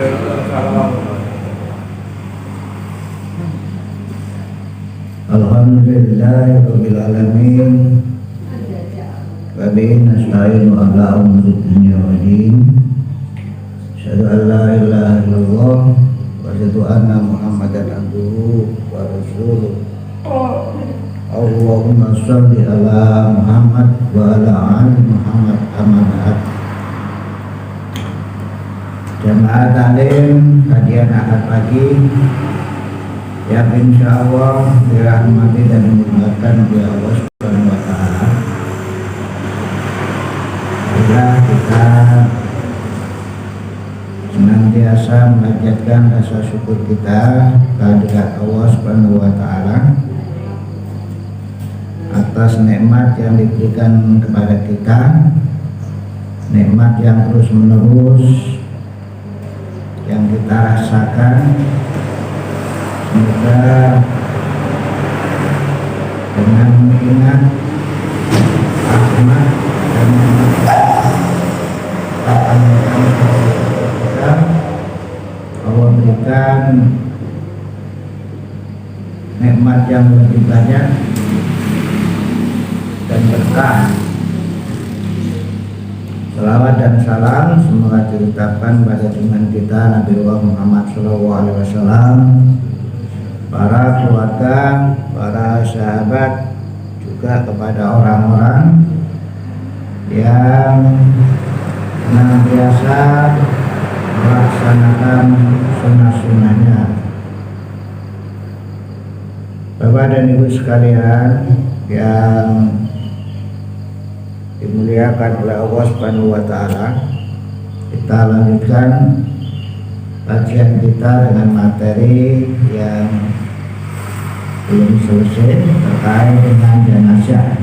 Alhamdulillahirabbil alamin. Wa bihi nasta'inu ala umuri dunya wad din. Asyhadu an la ilaha illallah wa asyhadu anna Muhammadan abduhu wa rasuluh. Allahumma shalli ala Muhammad wa ala ali Muhammad amma ba'd. Jamaah taklim kajian Ahad pagi yang insya Allah dirahmati dan dimudahkan oleh Allah Subhanahu wa Ta'ala. Bila kita senantiasa mengajarkan rasa syukur kita kehadirat Allah Subhanahu wa Ta'ala atas nikmat yang diberikan kepada kita, nikmat yang terus menerus yang kita rasakan. Semoga dengan mengingat rahmat dan kita, Allah berikan nikmat yang lebih banyak dan berkah. Salawat dan salam semoga diucapkan pada junjungan kita Nabi Muhammad SAW, para keluarga, para sahabat, juga kepada orang-orang yang senantiasa melaksanakan sunnah-sunnahnya. Bapak dan Ibu sekalian yang dimuliakan oleh Allah Subhanahu wa Ta'ala, kita lanjutkan kajian kita dengan materi yang belum selesai terkait dengan jenazah.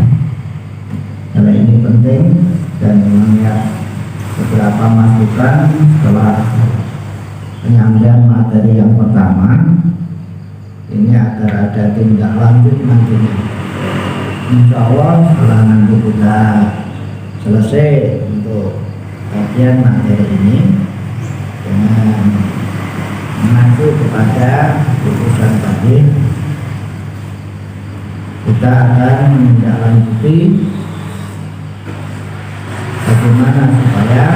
Karena ini penting dan memangnya beberapa masukan setelah penyampaian materi yang pertama ini agar ada tindak lanjut nantinya. Insya Allah setelah nanti kita selesai untuk kajian materi ini dengan mengacu kepada putusan tadi, kita akan menindaklanjuti bagaimana supaya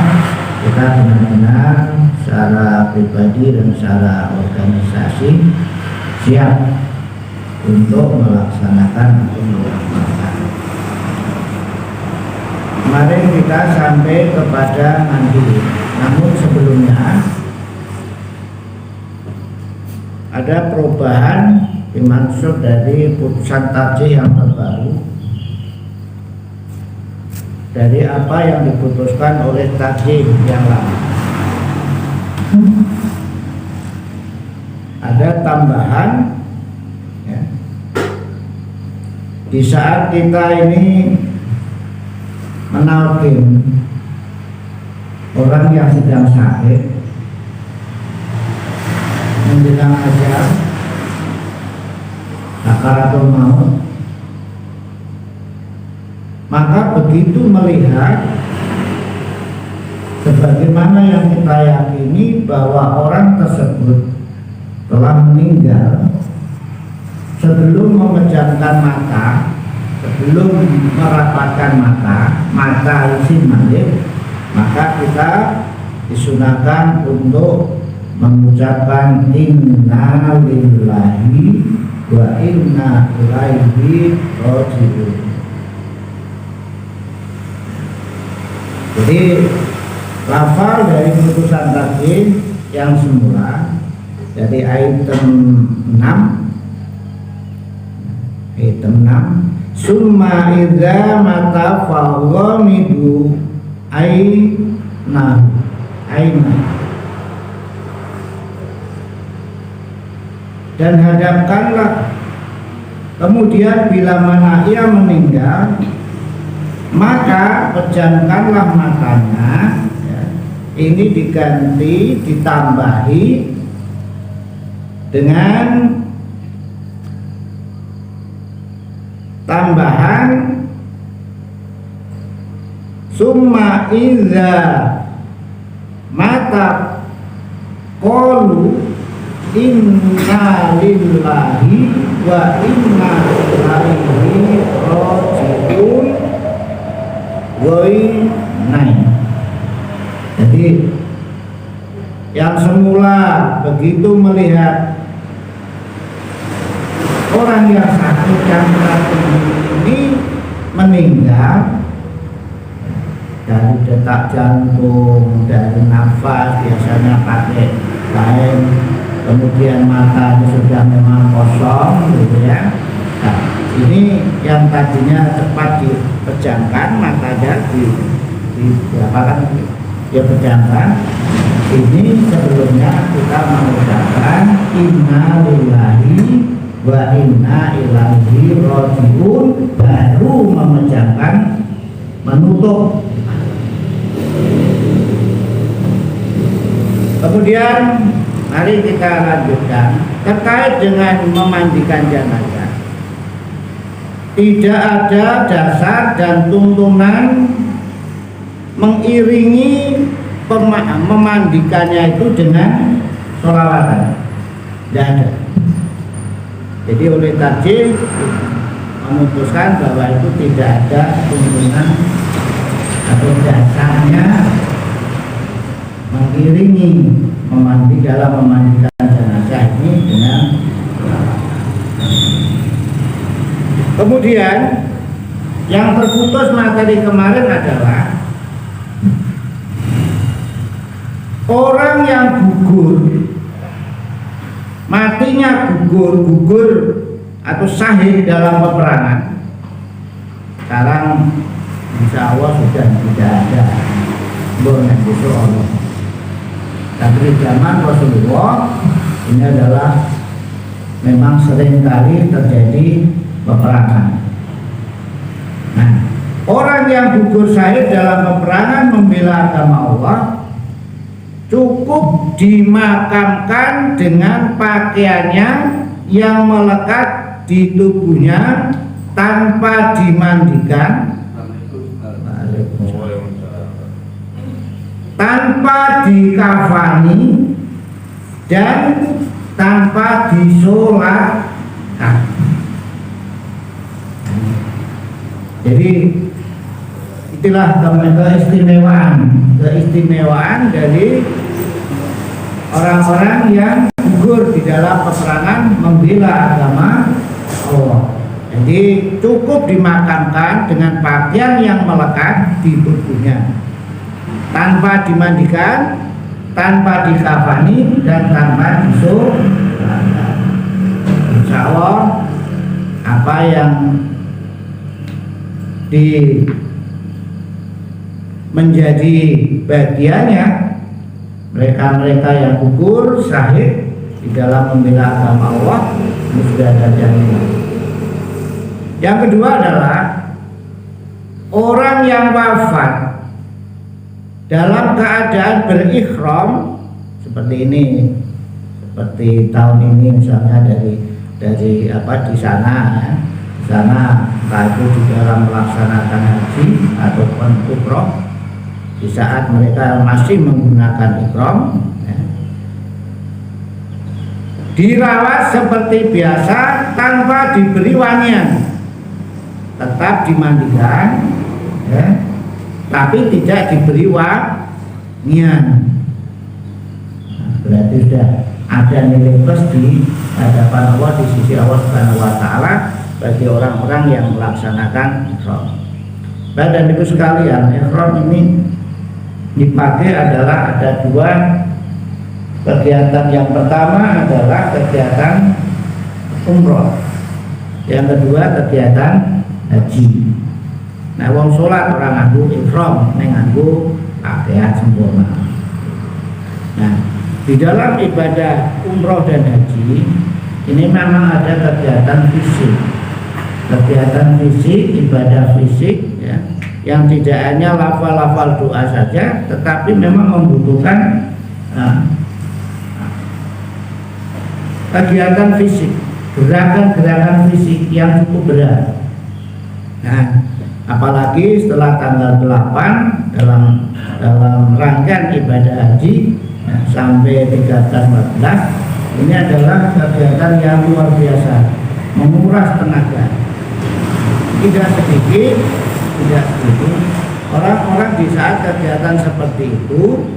kita benar-benar secara pribadi dan secara organisasi siap untuk melaksanakan atau melaksanakan. Kemarin kita sampai kepada mandi, namun sebelumnya ada perubahan dimaksud dari putusan tarjih yang terbaru dari apa yang diputuskan oleh tarjih yang lama. Ada tambahan ya, di saat kita ini menalkin orang yang sedang sakit menjelang ajal sakaratul maut, maka begitu melihat sebagaimana yang kita yakini bahwa orang tersebut telah meninggal sebelum memejamkan mata, sebelum merapatkan mata isi malik, maka kita disunahkan untuk mengucapkan inna lillahi wa inna ilaihi raji'un. Jadi lafal dari putusan tadi yang semula dari item 6 summa idza mata faghamidu aina dan hadapkanlah, kemudian bila mana ia meninggal maka pejamkanlah matanya ya. Ini diganti, ditambahi dengan tambahan summa iza mata qalu inna lillahi wa inna ilaihi raji'un naik. Jadi yang semula begitu melihat orang yang sakit campuran ini meninggal dari detak jantung, dari nafas biasanya pakai kain, kemudian matanya sudah memang kosong gitu ya. Nah, ini yang tadinya cepat dipejamkan, matanya diapakan dia pejamkan. Ini sebelumnya kita mengucapkan inna lillahi wa inna ilaihi raji'un, baru memejamkan, menutup. Kemudian mari kita lanjutkan terkait dengan memandikan jenazah. Tidak ada dasar dan tuntunan mengiringi memandikannya itu dengan sholawatan, tidak ada. Jadi oleh tarjih memutuskan bahwa itu tidak ada tuntunan atau dasarnya mengiringi dalam memandikan jenazah ini dengan sholawatan. Kemudian yang terputus materi kemarin adalah orang yang gugur, matinya gugur atau syahid dalam peperangan. Sekarang insya Allah sudah tidak ada boleh Allah. Tapi zaman Rasulullah ini adalah memang seringkali terjadi peperangan. Nah, orang yang gugur syahid dalam peperangan membela agama Allah cukup dimakamkan dengan pakaiannya yang melekat di tubuhnya tanpa dimandikan, tanpa dikafani, dan tanpa disolatkan. Jadi itulah keistimewaan dari orang-orang yang gugur di dalam peperangan membela agama Allah. Jadi cukup dimakamkan dengan pakaian yang melekat di tubuhnya, tanpa dimandikan, tanpa dikafani, dan tanpa disolatkan. Insya Allah apa yang menjadi bagiannya mereka-mereka yang gugur syahid di dalam membela agama Allah ini sudah ada jaminan. Yang kedua adalah orang yang wafat dalam keadaan berikhram seperti ini, seperti tahun ini misalnya dari di sana ya. Di sana entah itu di dalam melaksanakan haji ataupun umroh, di saat mereka masih menggunakan ihram ya, dirawat seperti biasa tanpa diberi wangian, tetap dimandikan ya, tapi tidak diberi wangian. Nah, berarti sudah ada nilai plus di hadapan Allah, di sisi Allah Subhanahu wa Ta'ala bagi orang-orang yang melaksanakan ihram. Dan itu sekalian, ihram ini dipakai adalah ada dua kegiatan. Yang pertama adalah kegiatan umroh, yang kedua kegiatan haji. Nah, wong sholat orang nganggo ihram, nganggo pakaian sempurna. Nah, di dalam ibadah umroh dan haji ini memang ada kegiatan fisik, ibadah fisik ya, yang tidak hanya lafal-lafal doa saja, tetapi memang membutuhkan kegiatan fisik, gerakan-gerakan fisik yang cukup berat. Nah, apalagi setelah tanggal 8 dalam rangkaian ibadah haji, sampai tingkatan 14 ini adalah kegiatan yang luar biasa, menguras tenaga. Tidak sedikit orang-orang di saat kegiatan seperti itu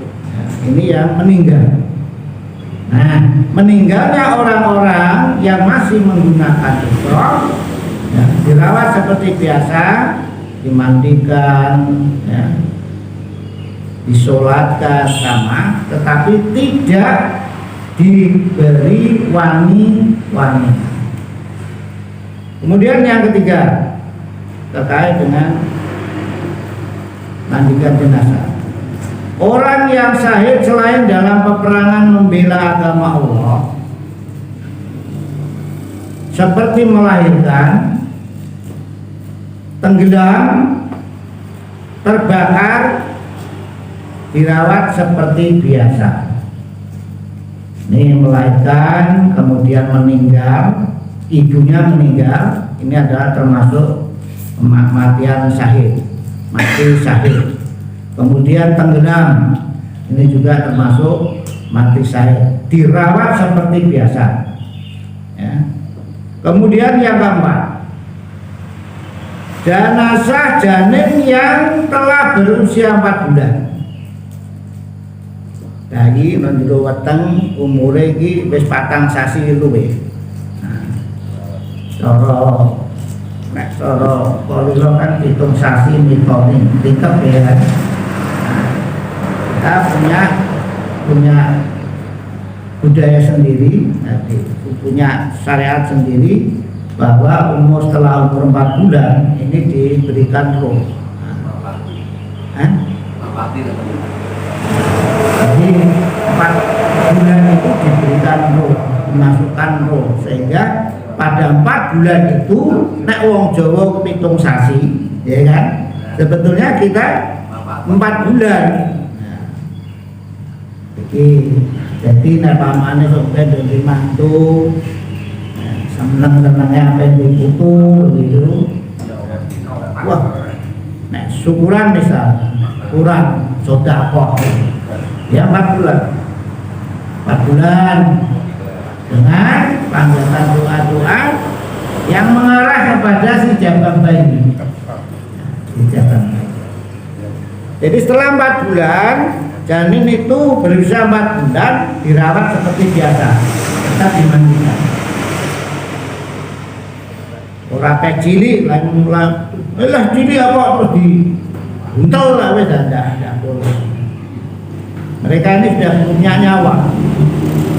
ini yang meninggal. Nah, meninggalnya orang-orang yang masih menggunakan ihram dirawat seperti biasa, dimandikan, disolatkan sama, tetapi tidak diberi wangi-wangi. Kemudian yang ketiga terkait dengan mandikan jenazah. Orang yang syahid selain dalam peperangan membela agama Allah, seperti melahirkan, tenggelam, terbakar, dirawat seperti biasa. Ini melahirkan, kemudian meninggal, ibunya meninggal, ini adalah termasuk kematian syahid, mati syahid. Kemudian tenggelam, ini juga termasuk mati syahid, dirawat seperti biasa. Kemudian yang keempat, jenazah janin yang telah berusia 4 bulan. Bayi menjero weteng umure iki wis 4 sasi luwih. Nek cara kalila kan 7 sasi mitone tingkep ya. Kita punya budaya sendiri, punya syariat sendiri bahwa umur setelah umur 4 bulan ini diberikan roh. Jadi 4 bulan itu diberikan roh, dimasukkan roh, sehingga pada 4 bulan itu nek wong Jawa 7 sasi, ya kan? Sebetulnya kita 4 bulan. Jadi nek pamane sok dadi mantu, seneng-senengnya apa putu gitu. Wah, nek syukuran misal kurang sedekah. Ya 4 bulan. 4 bulan dengan panggilan doa-doa yang mengarah kepada si jabang bayi. Jadi setelah 4 bulan janin itu berusia 4 bulan dirawat seperti biasa, tetap dimandikan. Orang kayak cilik lah cilik apa terus dibuntel lah wes ada boleh. Mereka ini sudah punya nyawa,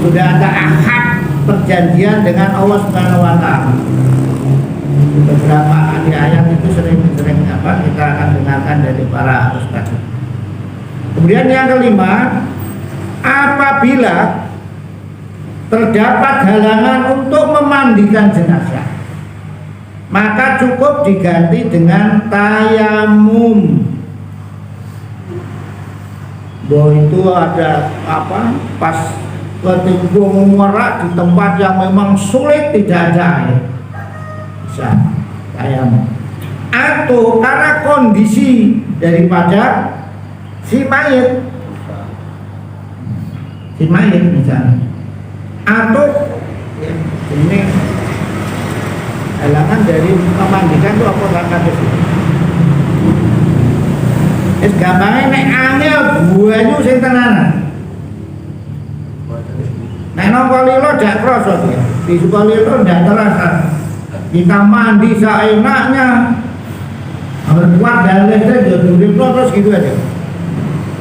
sudah ada akad perjanjian dengan Allah Subhanahu Wa Taala. Beberapa ayat itu sering kita akan dengarkan dari para ustaz. Kemudian yang kelima, apabila terdapat halangan untuk memandikan jenazah, maka cukup diganti dengan tayamum. Bahwa itu ada pas ketimbang merak di tempat yang memang sulit tidak ada air, bisa tayamum. Atau karena kondisi daripada si mayit misalnya, atau ini halangan dari memandikan itu apa langkah itu? Es gampangnya nek angel buahnya sing tenanan. Nek nang kalilo dak krasa dia. Di kalilo ndak terasa. Kita mandi seenaknya. Kuat dalihnya jadi terus gitu aja.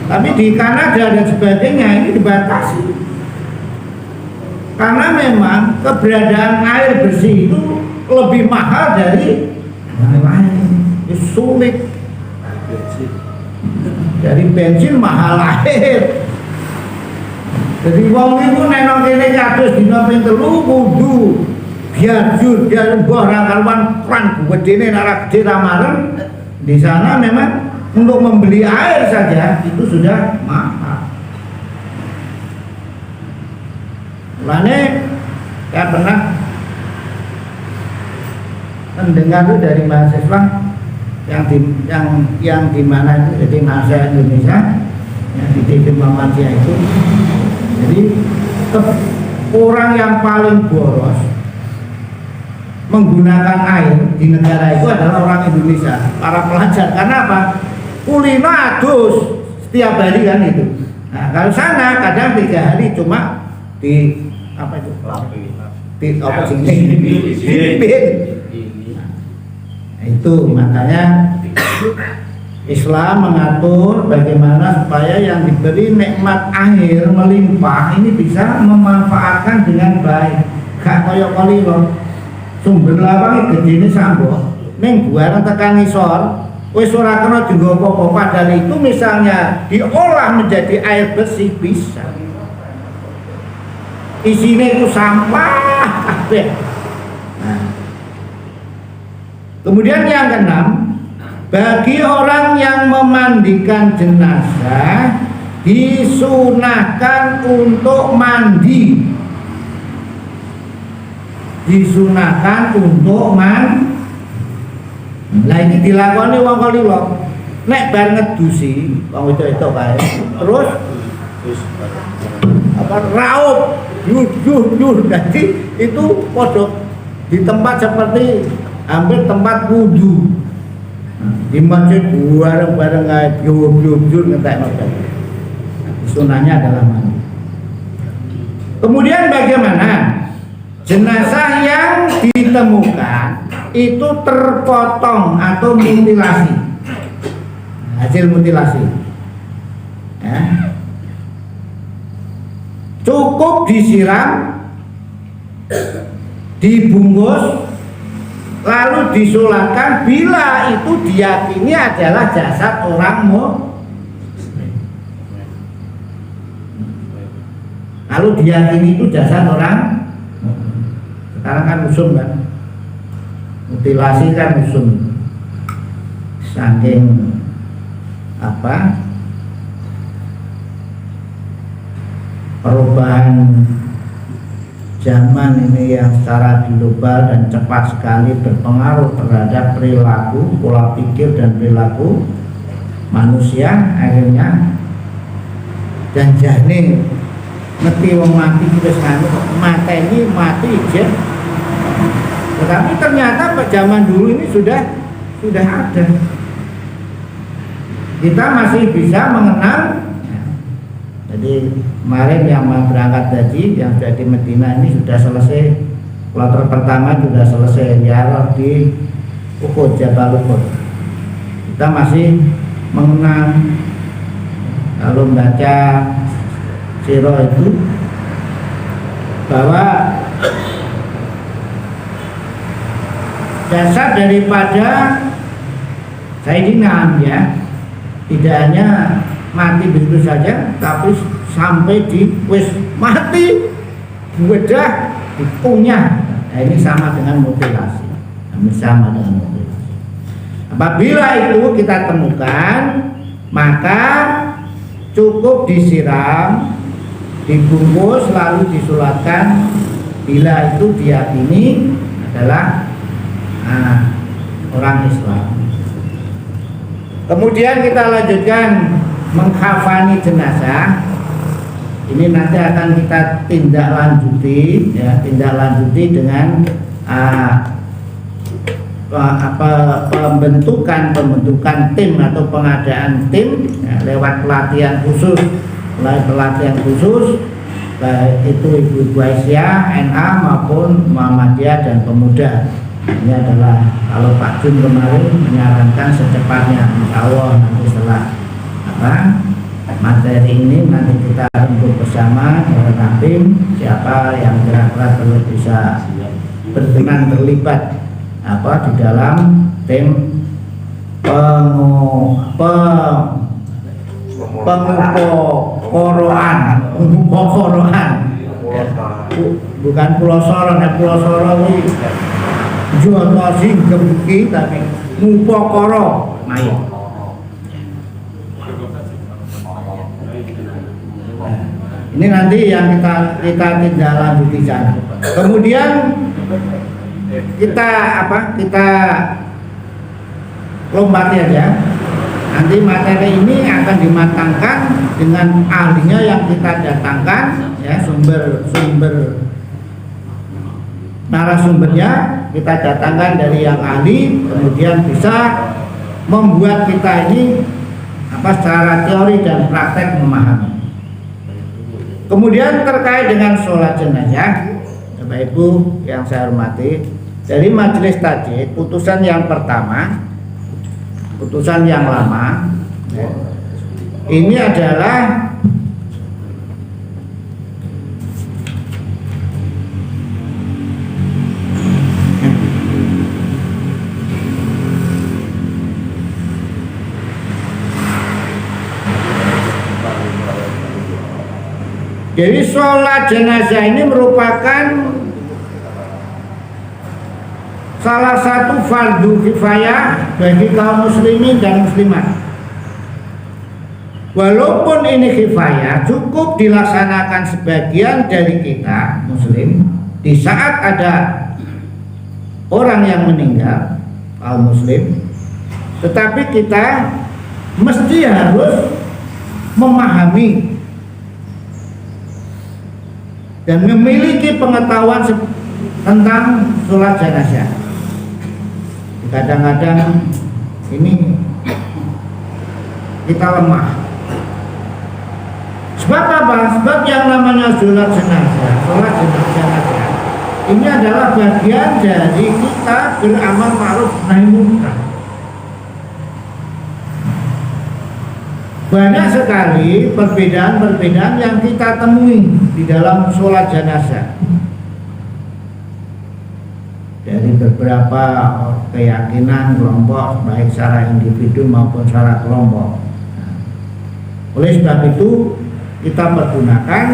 Tapi di Kanada dan sebagainya ini dibatasi. Karena memang keberadaan air bersih itu lebih mahal dari yang lain. Itu sulit. Dari bensin mahal air. Jadi wong itu nenong kene kados dina ping 3 kudu biajur dia mbah ra karuan kran gedene nek gede ra marem. Di sana memang untuk membeli air saja itu sudah mahal. Mulane saya pernah mendengar itu dari mahasiswa yang di mana itu, jadi mahasiswa Indonesia yang di TV Muhammadiyah itu Jadi orang yang paling boros menggunakan air di negara itu adalah orang Indonesia, para pelajar. Karena apa? Kulino adus setiap hari kan itu. Nah, kalau sana kadang 3 hari cuma di apa itu? Di apa sih? Nah, itu makanya Islam mengatur bagaimana supaya yang diberi nikmat air melimpah ini bisa memanfaatkan dengan baik. Gak koyo kolilo sumber lawange gedene sambo ning buaran tekan isor wis ora kena dienggo apa-apa, padahal itu misalnya diolah menjadi air bersih bisa. Isine itu sampah kabeh. Nah. Kemudian yang keenam, bagi orang yang memandikan jenazah disunahkan untuk mandi. Disunahkan untuk mandi. Lah iki dilakoni wong kalilo. Nek bar ngedusi, wong itu kae. Terus apa raup, yuh. Jadi itu padha di tempat seperti hampir tempat wudu. Di masjid bareng-bareng kae biur ngentekno. Sunahnya adalah mandi. Kemudian bagaimana jenazah yang ditemukan itu terpotong atau mutilasi, hasil mutilasi ya. Cukup disiram, dibungkus, lalu disolatkan bila itu diyakini adalah jasad orang muslim. Lalu diyakini itu jasad orang, sekarang kan usum kan, mutilasi kan usum, saking apa perubahan zaman ini yang secara global dan cepat sekali berpengaruh terhadap perilaku, pola pikir dan perilaku manusia, akhirnya dan jane ngerti wong mati wis anu mati ijek. Tetapi ternyata pada zaman dulu ini sudah ada. Kita masih bisa mengenal. Jadi kemarin yang mau berangkat haji yang sudah di Medina ini sudah selesai. Kloter pertama sudah selesai ziarah di Uhud, Jabal Uhud. Kita masih mengenang, lalu membaca sirah itu bahwa dasar daripada Sayyidina ya tidak hanya mati begitu saja, tapi sampai di wis mati bedah dikunyah. Nah, ini sama dengan mutilasi. Apabila itu kita temukan, maka cukup disiram, dibungkus, lalu disolatkan bila itu diyakini adalah orang Islam. Kemudian kita lanjutkan mengkafani jenazah. Ini nanti akan kita tindak lanjuti dengan pembentukan tim atau pengadaan tim ya, lewat pelatihan khusus, baik itu Ibu Aisyah, NA maupun Muhammadiyah dan Pemuda. Ini adalah kalau Pak Jun kemarin menyarankan secepatnya, insya Allah nanti setelah materi ini nanti kita untuk bersama dengan tim siapa yang kira-kira perlu bisa berkenan terlibat di dalam tim pengukokoroan bukan Pulau Soro, Pulau Soro ini Jono sing gemuki tapi ngupokoro main. Ini nanti yang kita tindak lanjuti sana. Kemudian kita lompati aja. Nanti materi ini akan dimatangkan dengan ahlinya yang kita datangkan, ya, sumber narasumbernya kita datangkan dari yang ahli, kemudian bisa membuat kita ini secara teori dan praktek memahami. Kemudian terkait dengan sholat jenazah, Bapak Ibu yang saya hormati, dari majelis tajdid putusan yang pertama, putusan yang lama, ya, ini adalah jadi sholat jenazah ini merupakan salah satu fardu kifayah bagi kaum muslimin dan muslimat. Walaupun ini kifayah, cukup dilaksanakan sebagian dari kita muslim di saat ada orang yang meninggal, kaum muslim, tetapi kita mesti harus memahami dan memiliki pengetahuan tentang sholat jenazah. Kadang-kadang ini kita lemah. Sebab apa? Sebab yang namanya sholat jenazah ini adalah bagian dari kita beramal ma'ruf nahi munkar. Banyak sekali perbedaan-perbedaan yang kita temui di dalam sholat jenazah dari beberapa keyakinan kelompok, baik secara individu maupun secara kelompok. Oleh sebab itu kita pergunakan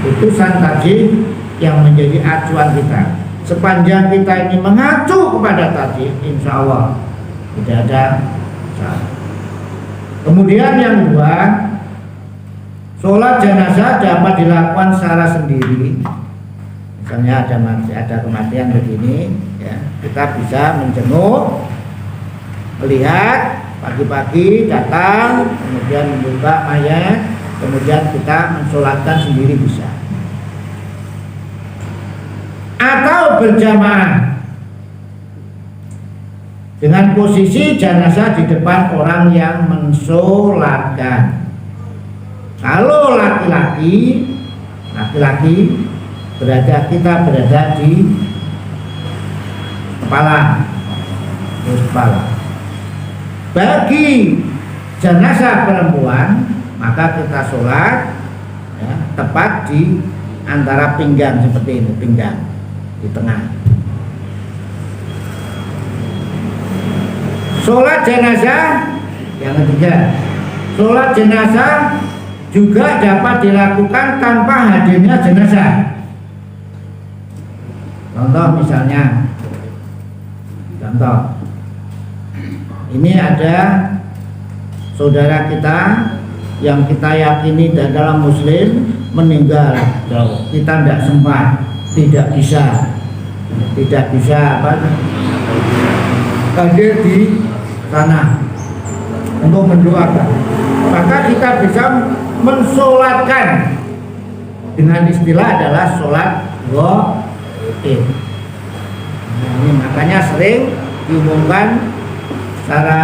putusan tajdid yang menjadi acuan kita. Sepanjang kita ini mengacu kepada tajdid, insya Allah tidak ada salah. Kemudian yang kedua, sholat jenazah dapat dilakukan secara sendiri. Misalnya ada kematian begini, ya, kita bisa menjenguk, melihat pagi-pagi datang, kemudian membuka mayat, kemudian kita mensolatkan sendiri bisa. Atau berjamaah dengan posisi jenazah di depan orang yang mensolatkan. Kalau laki-laki kita berada di kepala. Bagi jenazah perempuan maka kita sholat, ya, tepat di antara pinggang seperti ini, pinggang di tengah. Sholat jenazah yang ketiga, sholat jenazah juga dapat dilakukan tanpa hadirnya jenazah. Contoh misalnya, ini ada saudara kita yang kita yakini dan dalam muslim meninggal jauh, kita tidak sempat, tidak bisa hadir di sana untuk mendoakan, maka kita bisa mensolatkan dengan istilah adalah sholat ghaib. Ini makanya sering diumumkan secara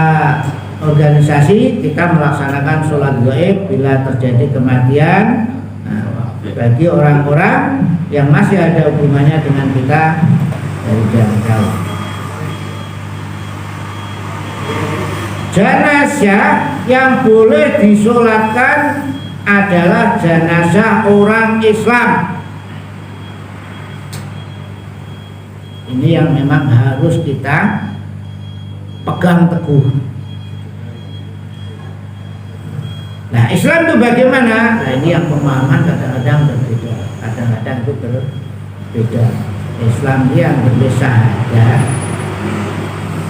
organisasi kita melaksanakan sholat ghaib bila terjadi kematian, bagi orang-orang yang masih ada hubungannya dengan kita dari jauh. Jenazah yang boleh disolatkan adalah jenazah orang Islam. Ini yang memang harus kita pegang teguh. Nah, Islam itu bagaimana? Nah, ini yang pemahaman kadang-kadang berbeda. Kadang-kadang itu berbeda. Islam yang bersyahadat,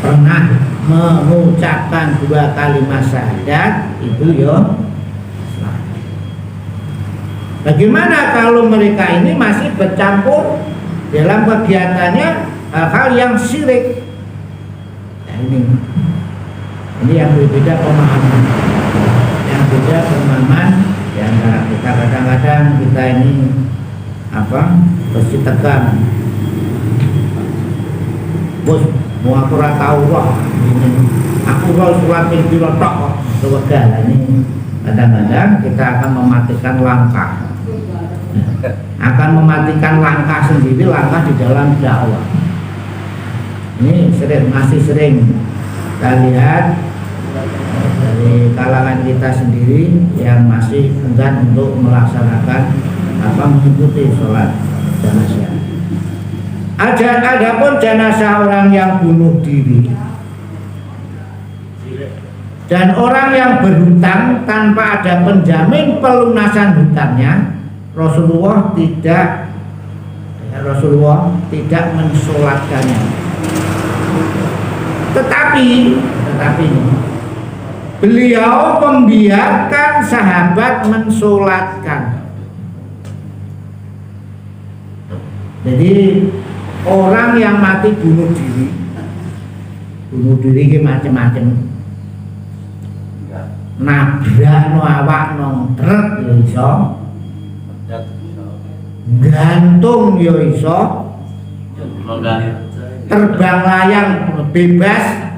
pernah mengucapkan 2 kalimat syahadat, itu ya Islam. Bagaimana kalau mereka ini masih bercampur dalam kegiatannya hal-hal yang syirik? Nah, ini Ini yang berbeda pemahaman, yang beda pemahaman di antara kita. Kadang-kadang kita ini mesti tekan, bos mau aku tahu roh ini, aku roh surat pintu tok kok sewegal. Ini kadang-kadang kita akan mematikan langkah, sendiri, langkah di dalam dakwah. Ini masih sering kita lihat dari kalangan kita sendiri yang masih enggan untuk melaksanakan mengikuti sholat jenazah. Adapun jenazah orang yang bunuh diri dan orang yang berhutang tanpa ada penjamin pelunasan hutangnya, Rasulullah tidak mensolatkannya. Tetapi beliau membiarkan sahabat mensolatkan. Jadi orang yang mati bunuh diri ke macam-macam, nabrak no awak nong truk ya iso, gantung ya iso, terbang layang bebas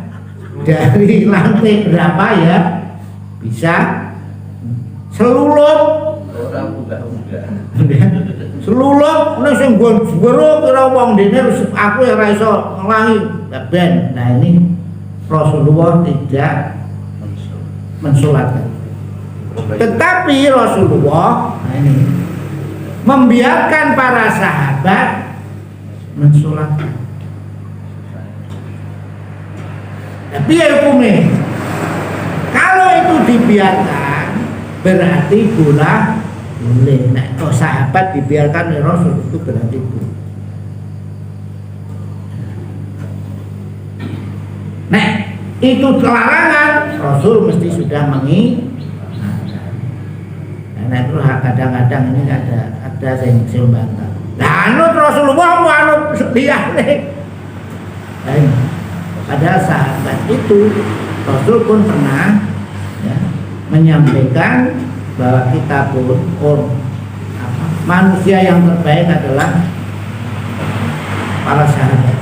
dari lantai berapa ya bisa, selulup nek sing guru kira wong dene aku ora iso nglangi ben. Nah ini Rasulullah tidak mensolatkan. Tetapi Rasulullah ini membiarkan para sahabat mensolatkan. Tapi ya hukumnya, kalau itu dibiarkan berarti boleh. Nah, kalau sahabat dibiarkan oleh Rasul itu berarti boleh. Nah, itu larangan, Rasul mesti sudah mengingatkan. Karena itu kadang-kadang ini ada yang membantah. Nah, anut Rasulullah mau anut liyane. Padahal sahabat itu Rasul pun pernah menyampaikan bahwa kita pun manusia yang terbaik adalah para sahabat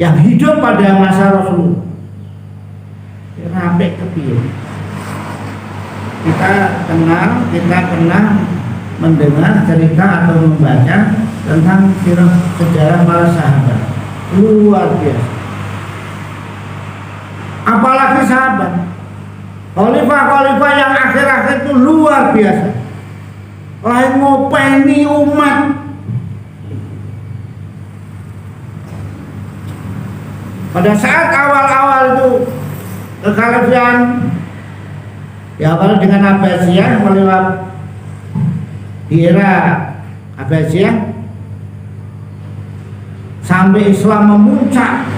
yang hidup pada masa Rasul. Sampai kepiye kita pernah mendengar cerita atau membaca tentang sejarah para sahabat, luar biasa. Apalagi sahabat khalifah yang akhir-akhir itu luar biasa, lain ngopeni umat. Pada saat awal-awal itu kekhalifahan diawali dengan Abbasiyah, melewat di era Abbasiyah sampai Islam memuncak,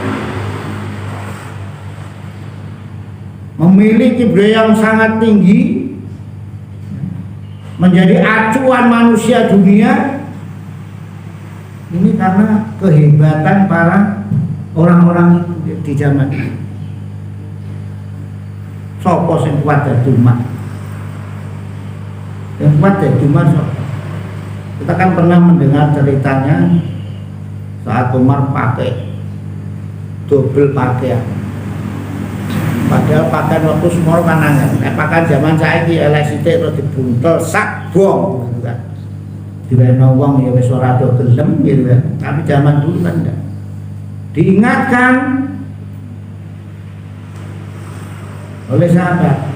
memiliki budaya yang sangat tinggi, menjadi acuan manusia dunia. Ini karena kehebatan para orang-orang di zaman ini. Sopo sing kuat dadi umat? Yang kuat dadi umat sopo? Kita kan pernah mendengar ceritanya saat Umar pakai double pakaian. Padahal pakaian waktu semua kan angel. Pakaian zaman saiki elek sithik terus dibuntel sak bong gitu kan. Diweno wong ya wis ora do gelem gitu kan. Tapi zaman dulu kan enggak. Diingatkan oleh sahabat.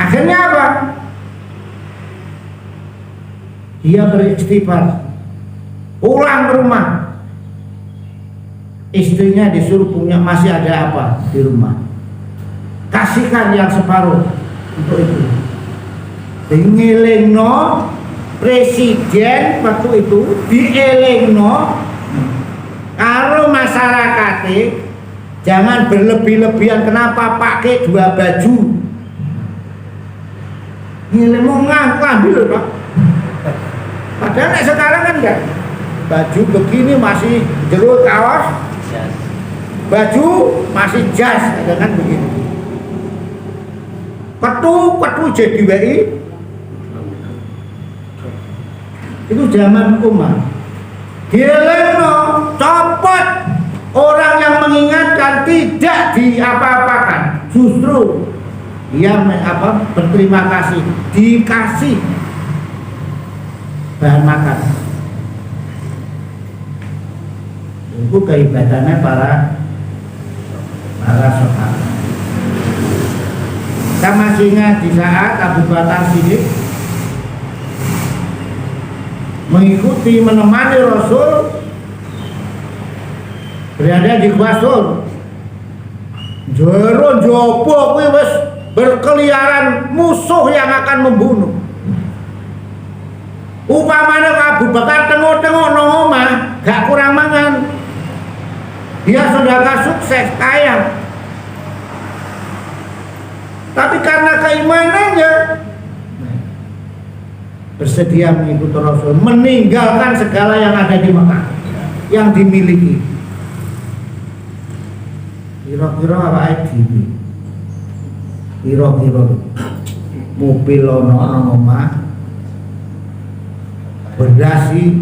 Akhirnya apa? Dia beristighfar, pulang ke rumah. Istrinya disuruh punya masih ada apa di rumah, kasihkan yang separuh untuk itu. Dielingno presiden waktu itu, dielingno karo masyarakatnya jangan berlebih-lebihan. Kenapa pakai dua baju? Ngilmu ngambil Pak. Padahal sekarang kan enggak, baju begini masih jeruk kaos, baju masih jas, kan begitu. Ketu jadi WI itu zaman Umar. Dileno, copot orang yang mengingatkan, tidak diapa-apakan, justru dia berterima kasih, dikasih bahan makan. Itu keibadannya para sahabat. Kita masih ingat di saat Abu Bakar Siddiq mengikuti menemani Rasul berada di Ghasur. Jero jopo kuwi wis berkeliaran musuh yang akan membunuh. Upamanya Abu Bakar tengok-tengok nang omah, gak kurang mangan. Dia sudah sukses, kaya. Tapi karena keimanannya bersedia mengikuti Rasul, meninggalkan segala yang ada di Mekah, yang dimiliki. Kira-kira apa ini? Kira-kira mobil ono omah, berdasi,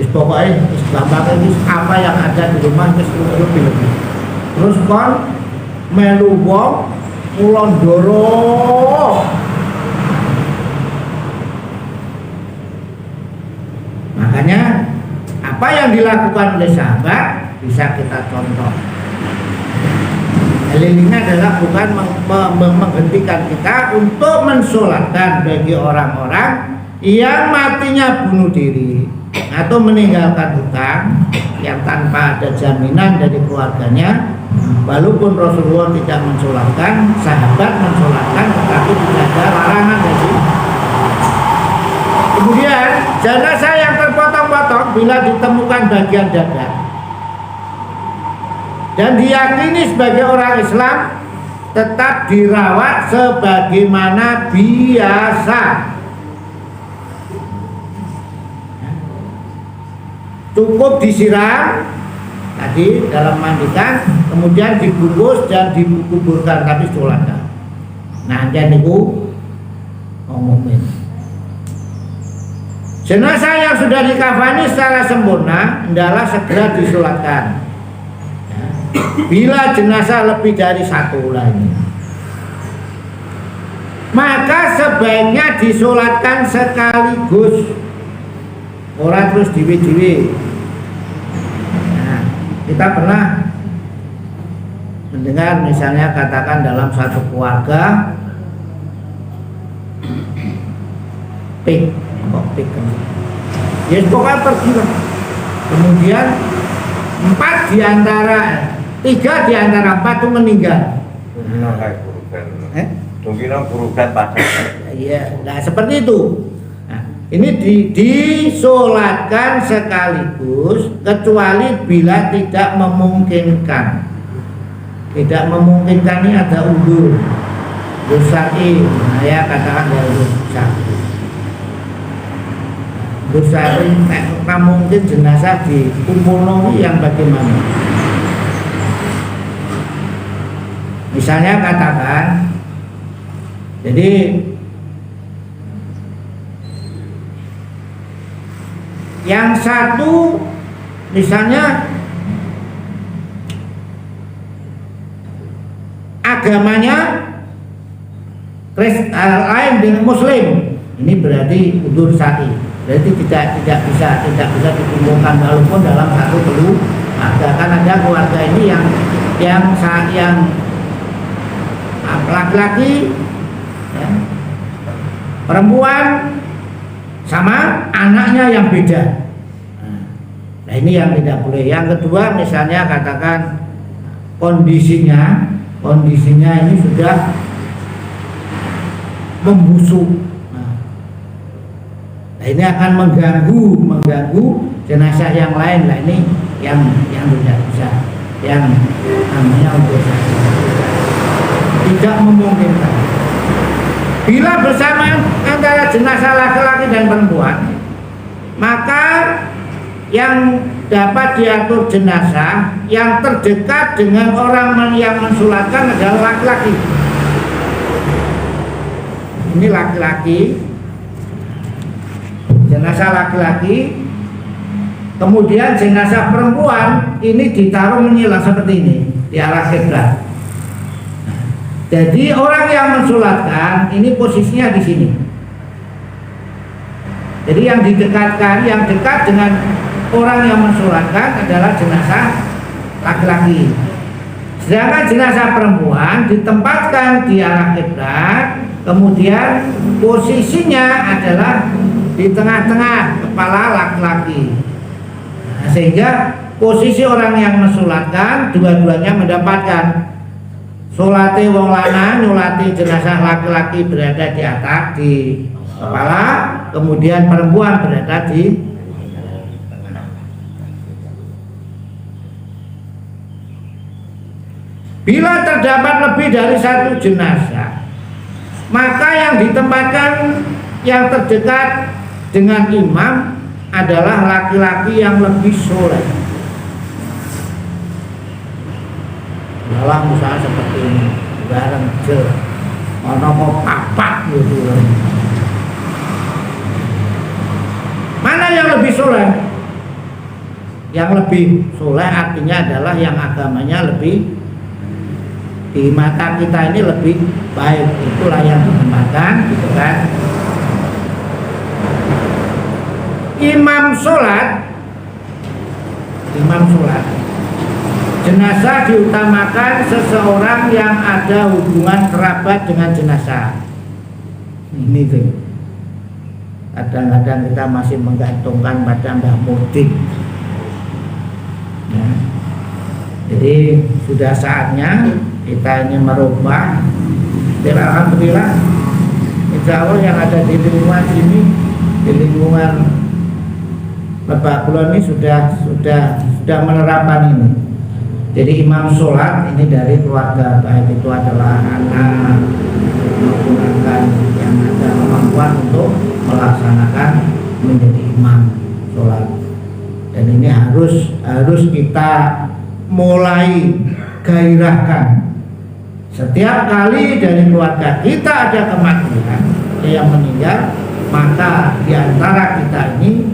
pokoknya gampang ini apa yang ada di rumah lebih. Terus kon melu wong ulon doro. Makanya apa yang dilakukan oleh sahabat bisa kita contoh. Ini adalah bukan menghentikan kita untuk mensolatkan bagi orang-orang yang matinya bunuh diri atau meninggalkan hutang yang tanpa ada jaminan dari keluarganya. Walaupun Rasulullah tidak mensolatkan, sahabat mensolatkan, tetapi tidak ada larangan dari. Kemudian jenazah yang terpotong-potong bila ditemukan bagian dada dan diyakini sebagai orang Islam, tetap dirawat sebagaimana biasa. Cukup disiram tadi dalam mandikan, kemudian dibungkus dan dikuburkan, tapi sholatkan. Nah, jadi niku ngomongin jenazah yang sudah dikafani secara sempurna hendaklah segera disolatkan. Bila jenazah lebih dari satu lainnya, maka sebaiknya disolatkan sekaligus, orang terus diwi-diwi. Nah, kita pernah mendengar misalnya katakan dalam satu keluarga pik ya pokoknya pergi lah. Kemudian 3 di antara 4 itu meninggal. Iya, nah seperti itu. Nah, ini disolatkan sekaligus kecuali bila tidak memungkinkan. Tidak memungkinkan ini ada udur, dosai, nah ya katakan dari dosa. Dosa ini tak mungkin jenazah dikumpulkan yang bagaimana? Misalnya katakan, jadi yang satu misalnya agamanya lain dengan Muslim, ini berarti udur syar'i, berarti tidak bisa dikumpulkan walaupun dalam satu keluarga. Kan ada keluarga ini yang laki-laki, ya, perempuan sama anaknya yang beda. Nah ini yang tidak boleh. Yang kedua misalnya katakan kondisinya ini sudah membusuk. Nah ini akan mengganggu jenazah yang lain. Nah ini yang tidak bisa, yang namanya untuk tidak memungkinkan. Bila bersamaan antara jenazah laki-laki dan perempuan, maka yang dapat diatur jenazah yang terdekat dengan orang yang mensolatkan adalah laki-laki. Ini laki-laki, jenazah laki-laki, kemudian jenazah perempuan ini ditaruh menyilang seperti ini di arah kiblat. Jadi orang yang mensolatkan ini posisinya di sini. Jadi yang didekatkan, yang dekat dengan orang yang mensolatkan adalah jenazah laki-laki. Sedangkan jenazah perempuan ditempatkan di arah kiblat, kemudian posisinya adalah di tengah-tengah kepala laki-laki. Nah, sehingga posisi orang yang mensolatkan dua-duanya mendapatkan. Solate wong lanang nyolati jenazah laki-laki berada di atas di kepala, kemudian perempuan berada di tengah. Bila terdapat lebih dari satu jenazah, maka yang ditempatkan yang terdekat dengan imam adalah laki-laki yang lebih soleh. Dalam misalnya seperti ini, bareng jel, ono mau papak gitu. Mana yang lebih soleh? Yang lebih soleh artinya adalah yang agamanya lebih di mata kita ini lebih baik. Itulah yang ditempatkan, gitu kan? Imam sholat, jenazah diutamakan seseorang yang ada hubungan kerabat dengan jenazah. Ini tuh. Kadang-kadang kita masih menggantungkan pada Mbah Mudik. Ya. Jadi sudah saatnya kita ini merubah. Dan alhamdulillah, insya Allah yang ada di lingkungan sini, di lingkungan Lebak Kulon ini sudah menerapkan ini. Jadi imam sholat ini dari keluarga, baik itu adalah anak menggunakan yang ada kemampuan untuk melaksanakan menjadi imam sholat. Dan ini harus kita mulai gairahkan. Setiap kali dari keluarga kita ada kematian, ada yang meninggal, maka di antara kita ini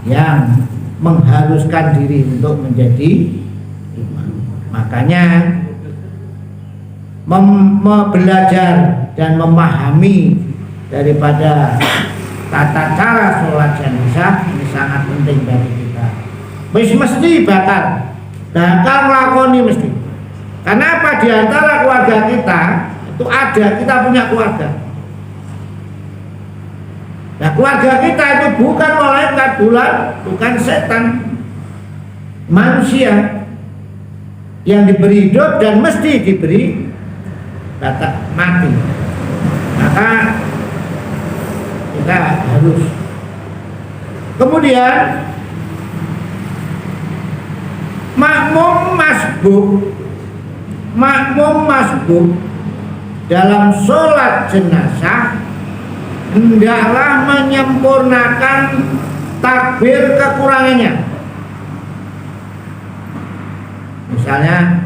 yang mengharuskan diri untuk menjadi imam. Makanya belajar dan memahami daripada tata cara sholat jenazah ini sangat penting bagi kita. Mesti bakal melakoni mesti. Karena apa? Di antara keluarga kita itu ada, kita punya keluarga. Nah, keluarga kita itu bukan malaikat, bukan setan, manusia yang diberi hidup dan mesti diberi kata mati. Maka kita harus. Kemudian makmum masbuk dalam sholat jenazah hendaklah menyempurnakan takbir kekurangannya. Misalnya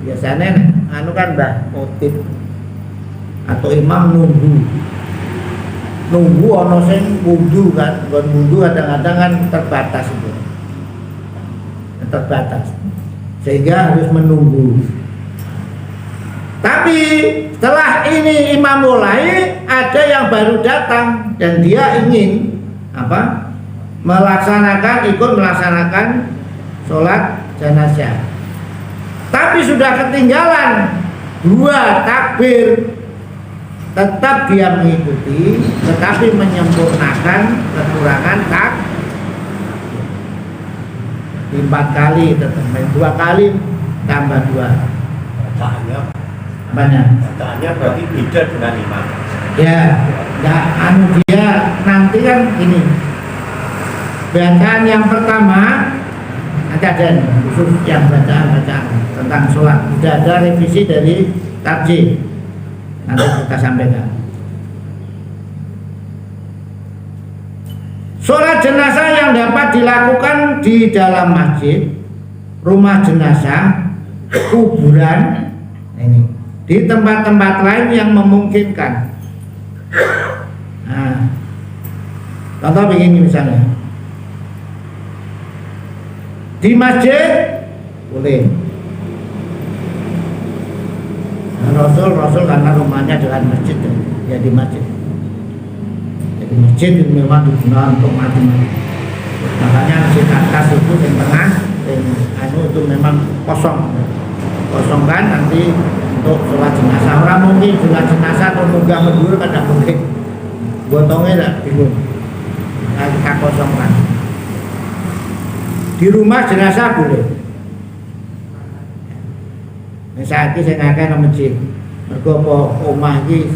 biasanya kan Mbah Mutib atau imam nunggu ono sing wudu kan, wudu kadang-kadang kan terbatas itu. Sehingga harus menunggu. Tapi setelah ini imam mulai, ada yang baru datang dan dia ingin ikut melaksanakan sholat jenazah. Tapi sudah ketinggalan 2 takbir, tetap dia mengikuti, tetapi menyempurnakan kekurangan takbir. 4 kali tetap 2 kali tambah 2. Bacaannya berarti beda dengan imam. Ya, dia nanti kan ini. Bacaan yang pertama ada khusus yang bacaan tentang sholat. Sudah ada revisi dari tarjih. Nanti kita sampaikan. Sholat jenazah yang dapat dilakukan di dalam masjid, rumah jenazah, kuburan, ini di tempat-tempat lain yang memungkinkan. Nah, contoh begini misalnya, di masjid boleh. Nah, Rasul karena rumahnya dengan masjid, ya di masjid. Jadi masjid itu memang digunakan untuk mati-mati. Makanya masjid atas itu yang tengah, yang itu memang kosongkan nanti untuk sholat jenazah. Orang mungkin sholat jenazah atau munggah mendur kan tidak mungkin, gotongnya tidak bingung. Nah, kita kosongkan. Di rumah jenazah boleh. Saat ini saya ngakak ke masjid. Mereka omah ini,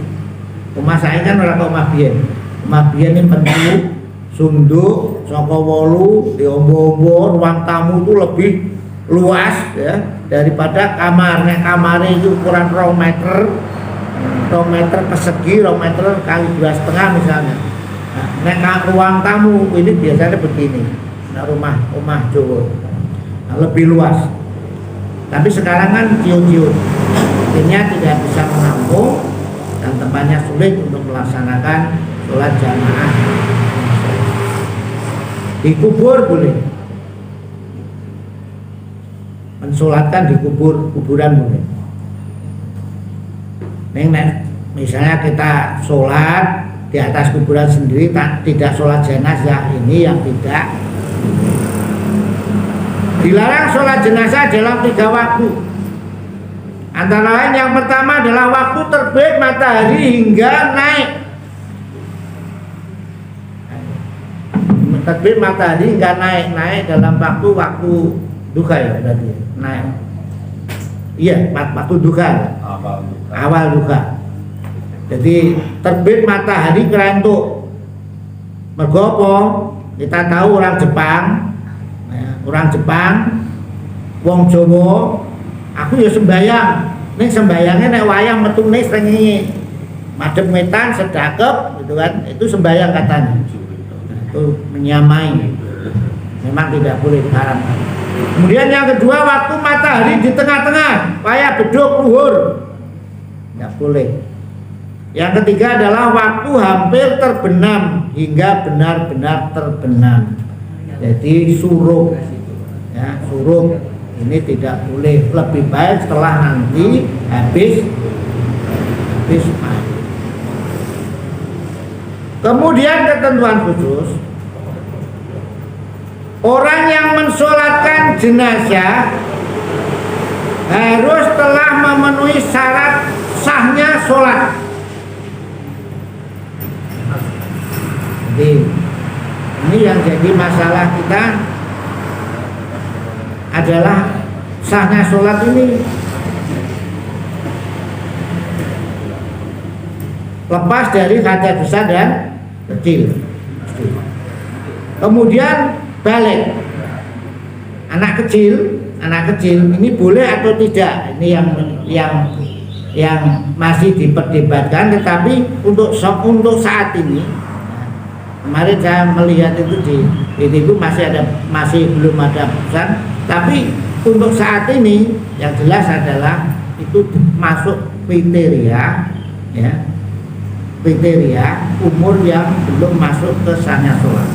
omah saya kan orang omah biyen. Omah biyen ini bentuk sunduk, saka wolu, diombo-ombo, ruang tamu itu lebih luas ya daripada kamar. Nek kamar itu ukuran 2 meter, 2 meter persegi, 2 meter kali 2,5 misalnya. Nah, nek ruang tamu ini biasanya begini. Nah, rumah Jawa. Nah, lebih luas. Tapi sekarang kan ciut-ciut, artinya tidak bisa menampung dan tempatnya sulit untuk melaksanakan sholat jamaah. Dikubur boleh, mensolatkan di kuburan boleh. Misalnya kita sholat di atas kuburan sendiri, tidak sholat jenazah, ini yang tidak. Dilarang sholat jenazah dalam 3 waktu. Antara lain yang pertama adalah waktu terbit matahari hingga naik. Terbit matahari hingga naik dalam waktu duha ya berarti naik. Iya, waktu duha. Awal duha. Jadi terbit matahari kerentuk. Mergo apa? Kita tahu orang Jepang, wong Jawa, aku ya sembayang. Ning sembayangnya nek wayang metune srengenge madhep wetan sedekep gitu kan. Itu sembayang katanya. Nah, itu menyamai. Memang tidak boleh diharamkan. Kemudian yang kedua, waktu matahari di tengah-tengah, wayah beduk luhur. Tidak boleh. Yang ketiga adalah waktu hampir terbenam hingga benar-benar terbenam. Jadi surup, ya surup ini tidak boleh. Lebih baik setelah nanti habis maghrib. Kemudian ketentuan khusus, orang yang mensolatkan jenazah harus telah memenuhi syarat sahnya sholat. Jadi ini yang jadi masalah kita adalah sahnya sholat ini. Lepas dari hadas besar dan kecil. Kemudian balik. Anak kecil ini boleh atau tidak? Ini yang masih diperdebatkan. Tetapi untuk saat ini, kemarin saya melihat itu di TV masih belum ada pesan. Tapi untuk saat ini yang jelas adalah itu masuk kriteria, ya, kriteria umur yang belum masuk ke sahnya sholat.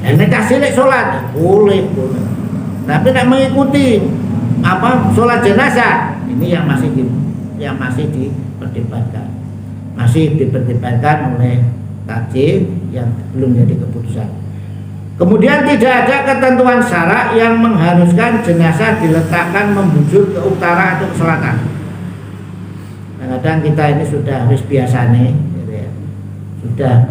Ini kasih sholat boleh. Tapi tidak mengikuti sholat jenazah, ini yang masih diperdebatkan oleh kaji yang belum jadi keputusan. Kemudian tidak ada ketentuan syarak yang mengharuskan jenazah diletakkan membujur ke utara atau ke selatan. Kadang-kadang kita ini sudah harus biasa nih, gitu ya. Sudah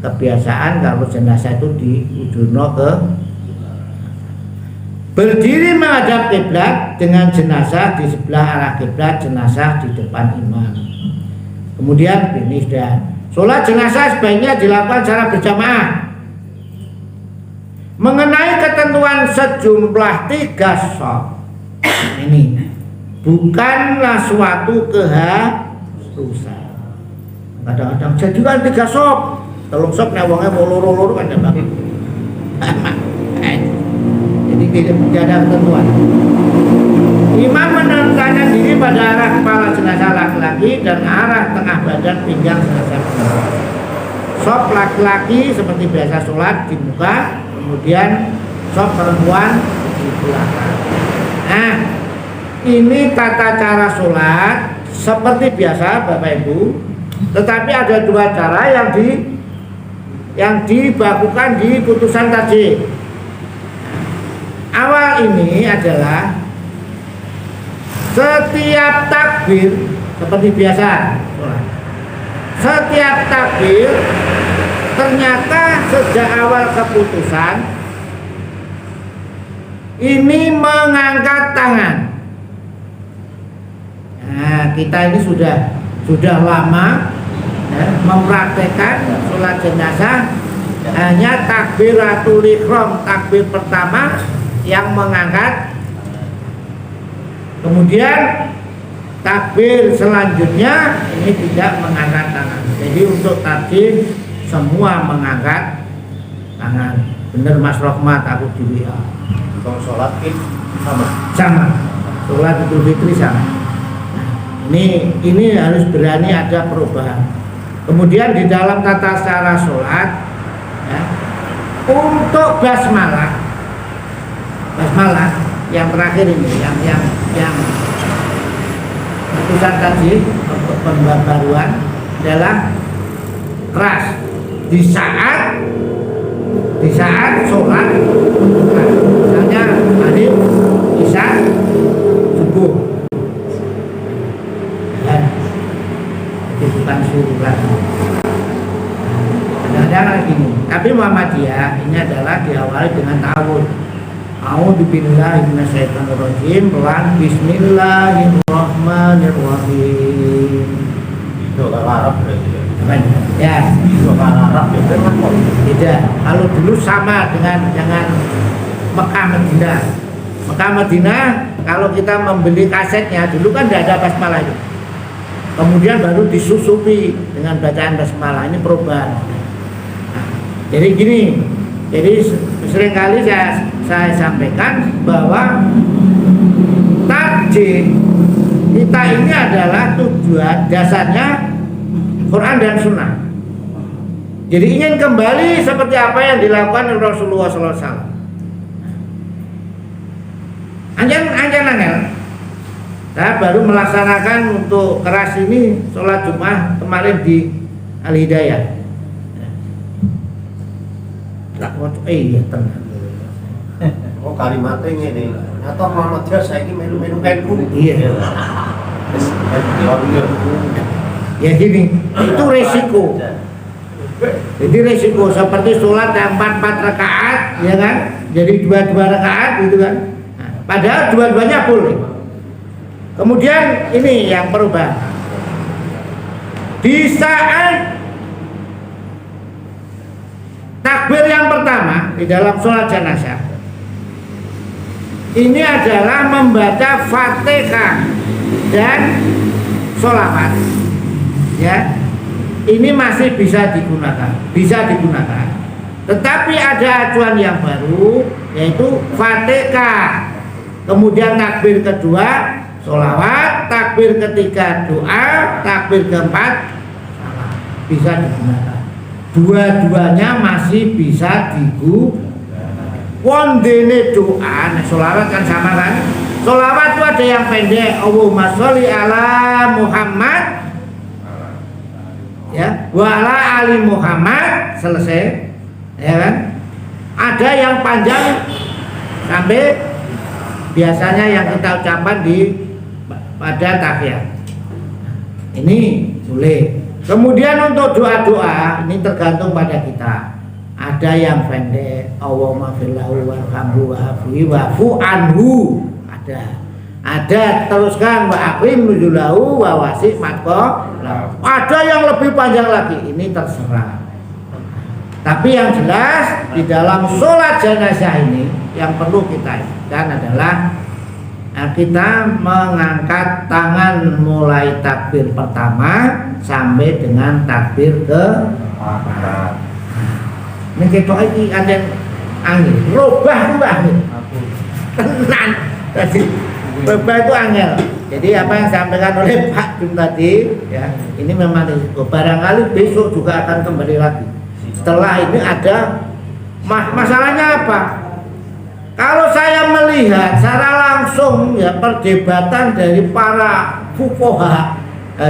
kebiasaan kalau jenazah itu diujurno ke berdiri menghadap kiblat dengan jenazah di sebelah arah kiblat, jenazah di depan imam. Kemudian ini sudah sholat jenazah sebaiknya dilakukan secara berjamaah. Mengenai ketentuan sejumlah 3 shaf, ini bukanlah suatu keharusan. Kadang-kadang jadikan 3 shaf, Telung sop nek wonge mau loro-loro kan ya, Bang. Jadi tidak ada ketentuan. Imam menempatkan diri pada arah kepala jenazah laki-laki dan arah tengah badan pinggang jenazah perempuan. Sop laki-laki seperti biasa sholat di muka, kemudian sop perempuan di belakang. Nah, ini tata cara sholat seperti biasa Bapak Ibu, tetapi ada dua cara yang dibakukan di putusan tadi. Awal ini adalah setiap takbir seperti biasa sholat. Setiap takbir ternyata sejak awal keputusan ini mengangkat tangan. Nah, kita ini sudah lama ya, mempraktekkan sholat jenazah hanya takbiratul ihram, takbir pertama yang mengangkat, kemudian takbir selanjutnya ini tidak mengangkat tangan. Jadi untuk takbir semua mengangkat tangan. Bener Mas Rohmat, aku di WA. Kalau sholat id Sama. Sholat Idul Fitri sama. Ini harus berani ada perubahan. Kemudian di dalam tata cara sholat ya, untuk basmalah yang terakhir ini yang putusan tadi untuk pembaruan adalah keras di saat sholat, misalnya maghrib, isya, subuh, ya, itu bukan surat. Kadang-kadang gini, tapi Muhammadiyah ini adalah diawali dengan ta'awud. A'udzu billahi minasyaitonir rajim, pelan bismillahirrahmanirrahim. itu kalau Arab berarti Ya, itu kalau Arab ya tidak. Kalau dulu sama dengan Mekah Madinah. Mekah Madinah kalau kita membeli kasetnya dulu kan tidak ada basmalah itu. Kemudian baru disusupi dengan bacaan basmalah. Ini perubahan. Nah, jadi gini. Jadi seringkali saya sampaikan bahwa takjil kita ini adalah tujuan dasarnya Quran dan Sunnah. Jadi ingin kembali seperti apa yang dilakukan oleh Rasulullah SAW. Anjan. Saya baru melaksanakan untuk keras ini sholat Jumat kemarin di Al Hidayah. Iya tenang. oh kalimatnya ini nyata Muhammadiyah saya ini melu-melu NU Iya. Ya gini, itu resiko. Jadi resiko seperti sholat yang 4 rakaat, ya kan? Jadi 2 rakaat gitu kan? Nah, padahal dua-duanya boleh. Kemudian ini yang perubahan. Di saat takbir yang pertama di dalam sholat jenazah ini adalah membaca Fatihah dan sholawat. Ya, ini masih bisa digunakan. Tetapi ada acuan yang baru yaitu Fatihah, kemudian takbir kedua sholawat, takbir ketiga doa, takbir keempat bisa digunakan. Dua-duanya masih bisa digunakan. Wondene doa, nah sholawat kan sama kan? Sholawat itu ada yang pendek, Allahumma sholli ala Muhammad, ya, wa ala ali Muhammad, selesai, ya kan? Ada yang panjang sampai biasanya yang kita ucapkan pada tahiyat. Ini boleh. Kemudian untuk doa-doa ini tergantung pada kita. Ada yang pendek, Allahumma fillahu warhamhu wa'fu anhu. Ada teruskan wa aqim nuzulahu wa wasi' matqa. Ada yang lebih panjang lagi. Ini terserah. Tapi yang jelas di dalam sholat jenazah ini yang perlu kita ingatkan adalah kita mengangkat tangan mulai takbir pertama sampai dengan takbir ke Nek ketok iki anjen angin, robah ku angin. Tenan. Jadi robah itu angel. Jadi apa yang disampaikan oleh Pak Dum tadi, ya, ini memang risiko. Barangkali besok juga akan kembali lagi. Setelah ini ada masalahnya apa? Kalau saya melihat secara langsung ya perdebatan dari para fuqaha